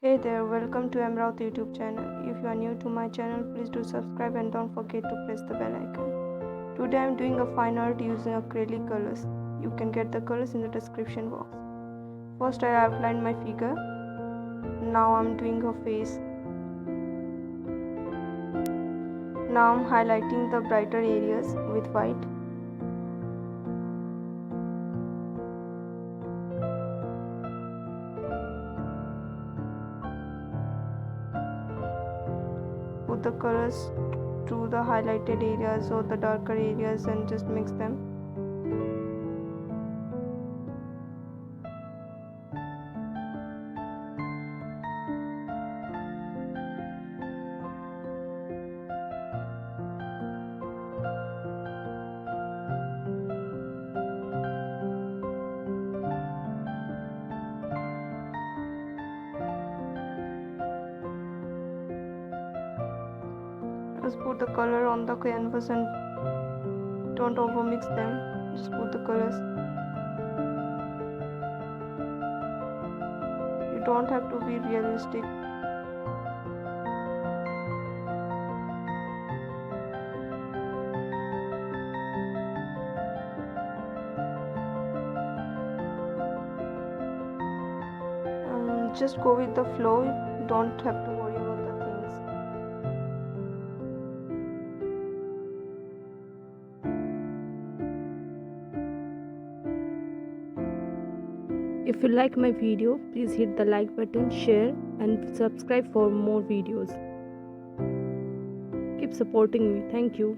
Hey there, welcome to MRout YouTube channel. If you are new to my channel, please do subscribe and don't forget to press the bell icon. Today I am doing a fine art using acrylic colors. You can get the colors in the description box. First I outlined my figure. Now I am doing her face. Now I am highlighting the brighter areas with white. Put the colors to the highlighted areas or the darker areas and just mix them. Just put the color on the canvas and don't overmix them. Just put the colors. You don't have to be realistic. Just go with the flow. You don't have to worry about the things. If you like my video, please hit the like button, share and subscribe for more videos. Keep supporting me. Thank you.